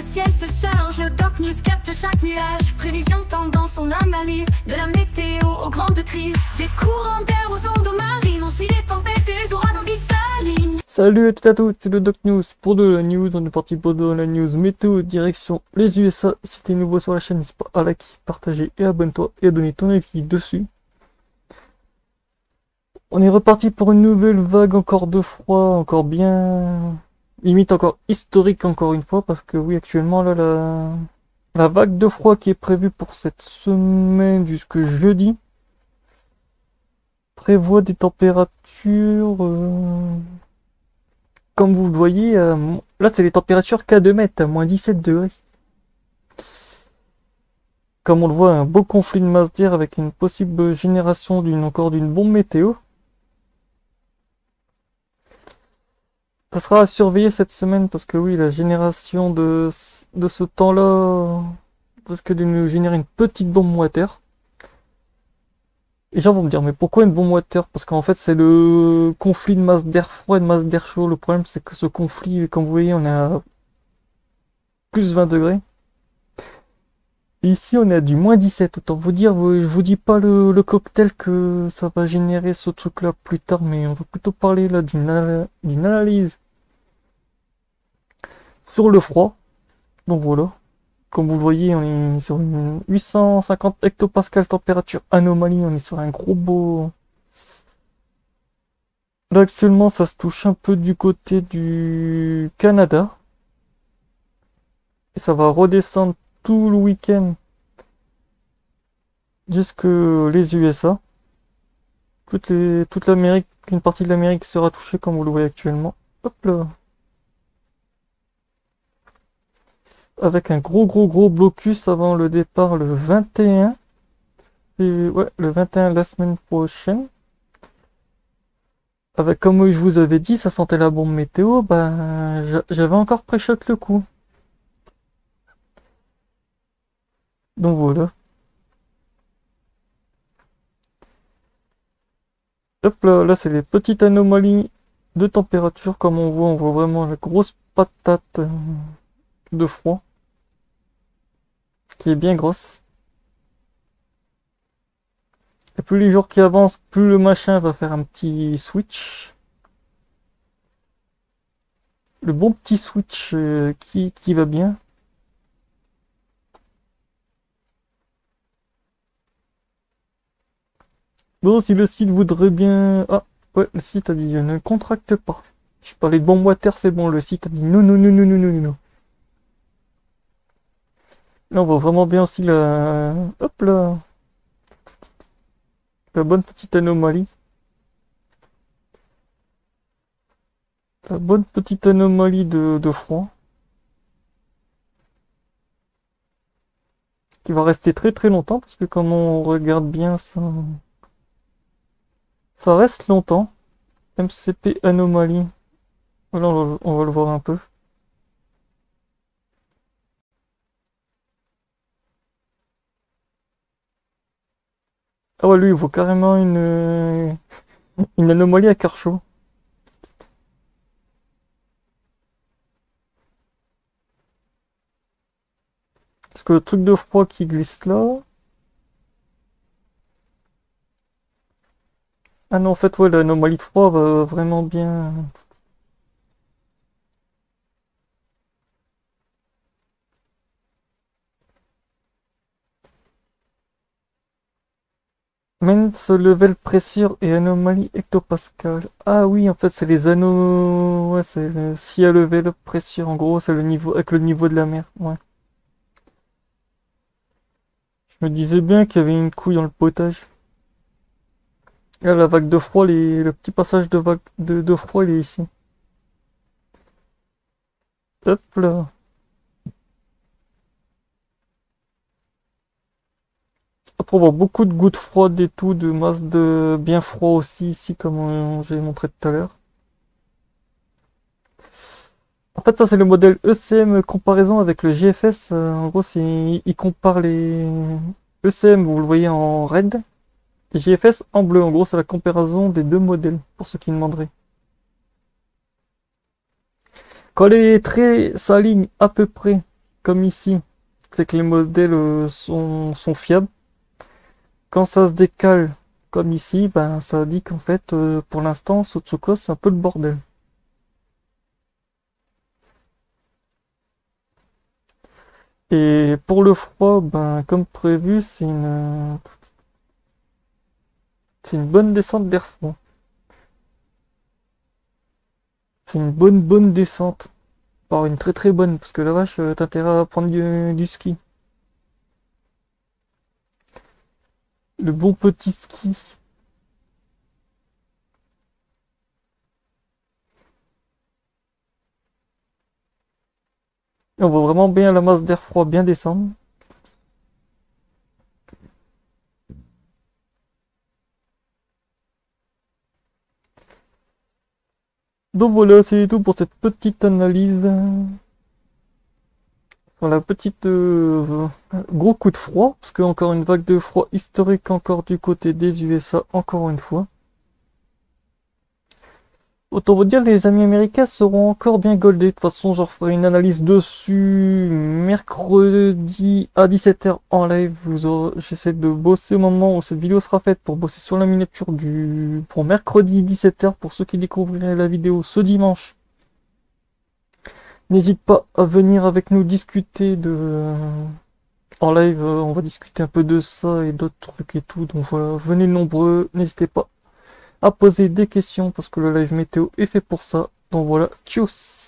ciel se charge, le Doc News capte chaque nuage. Prévision, tendance, on analyse. De la météo aux grandes crises. Des courants d'air aux ondes marines. On suit les tempêtes et les ouragans qui s'alignent. Salut à toutes et à tous, c'est le Doc News. Pour de la news, on est parti pour de la news météo direction les USA. Si t'es nouveau sur la chaîne, n'hésite pas à liker, partager et abonne-toi et à donner ton avis dessus. On est reparti pour une nouvelle vague encore de froid, encore bien... limite encore historique encore une fois, parce que oui, actuellement là, la vague de froid qui est prévue pour cette semaine jusque jeudi prévoit des températures... Comme vous le voyez, là c'est les températures qu'à 2 mètres, à moins 17 degrés. Comme on le voit, un beau conflit de masse d'air avec une possible génération d'une bombe météo. Ça sera à surveiller cette semaine parce que oui, la génération de ce temps-là risque de nous générer une petite bombe water. Les gens vont me dire, mais pourquoi une bombe water? Parce qu'en fait, c'est le conflit de masse d'air froid et de masse d'air chaud. Le problème, c'est que ce conflit, comme vous voyez, on est à plus 20 degrés. Et ici, on est à du moins 17. Autant vous dire, je vous dis pas le cocktail que ça va générer ce truc-là plus tard, mais on va plutôt parler là d'une analyse sur le froid. Donc voilà. Comme vous le voyez, on est sur une 850 hectopascal température anomalie, on est sur un gros beau... Là actuellement ça se touche un peu du côté du Canada. Et ça va redescendre tout le week-end jusque les USA. Toute l'Amérique, une partie de l'Amérique sera touchée comme vous le voyez actuellement. Hop là. Avec un gros blocus avant le départ le 21. Et ouais, le 21 la semaine prochaine. Avec, comme je vous avais dit, ça sentait la bombe météo, bah j'avais encore pré-shot le coup. Donc voilà. Hop là, là c'est les petites anomalies de température, comme on voit vraiment la grosse patate de froid. Qui est bien grosse. Et plus les jours qui avancent, plus le machin va faire un petit switch. Le bon petit switch qui va bien. Bon, si le site voudrait bien... Ah, ouais, le site a dit ne contracte pas. Je parlais de bombe water, c'est bon, le site a dit non. Là, on voit vraiment bien aussi la... Hop là. La bonne petite anomalie. La bonne petite anomalie de froid. Qui va rester très longtemps, parce que comme on regarde bien ça... Ça reste longtemps. MCP anomalie. Voilà, on va le voir un peu. Ah ouais, lui, il vaut carrément une anomalie à cœur chaud. Parce que le truc de froid qui glisse là... Ah non, en fait, ouais, l'anomalie de froid va vraiment bien... Mains level pressure et anomalie hectopascal. Ah oui, en fait, c'est les anneaux... Ouais, c'est si à level pressure, en gros, c'est le niveau... avec le niveau de la mer, ouais. Je me disais bien qu'il y avait une couille dans le potage. Là, la vague de froid, le petit passage de vague de froid, il est ici. Hop là. Après, on voit beaucoup de gouttes froides et tout, de masse de bien froid aussi ici, comme j'ai montré tout à l'heure. En fait, ça c'est le modèle ECM comparaison avec le GFS. En gros, il compare les ECM, vous le voyez en red, et GFS en bleu. En gros, c'est la comparaison des deux modèles, pour ceux qui demanderaient. Quand les traits s'alignent à peu près comme ici, c'est que les modèles sont fiables. Quand ça se décale, comme ici, ben, ça dit qu'en fait, pour l'instant, Sotsuko, c'est un peu le bordel. Et pour le froid, ben, comme prévu, c'est une bonne descente d'air froid. C'est une bonne descente. Enfin, une très bonne, parce que la vache, t'as intérêt à prendre du ski. Le bon petit ski. Et on voit vraiment bien la masse d'air froid bien descendre. Donc voilà, c'est tout pour cette petite analyse. Sur la petite gros coup de froid, parce que encore une vague de froid historique encore du côté des USA, encore une fois. Autant vous dire, les amis américains seront encore bien goldés. De toute façon, je ferai une analyse dessus mercredi à 17h en live. J'essaie de bosser au moment où cette vidéo sera faite pour bosser sur la miniature pour mercredi 17h pour ceux qui découvriraient la vidéo ce dimanche. N'hésite pas à venir avec nous discuter en live. On va discuter un peu de ça et d'autres trucs et tout. Donc voilà, venez nombreux. N'hésitez pas à poser des questions parce que le live météo est fait pour ça. Donc voilà, tchuss!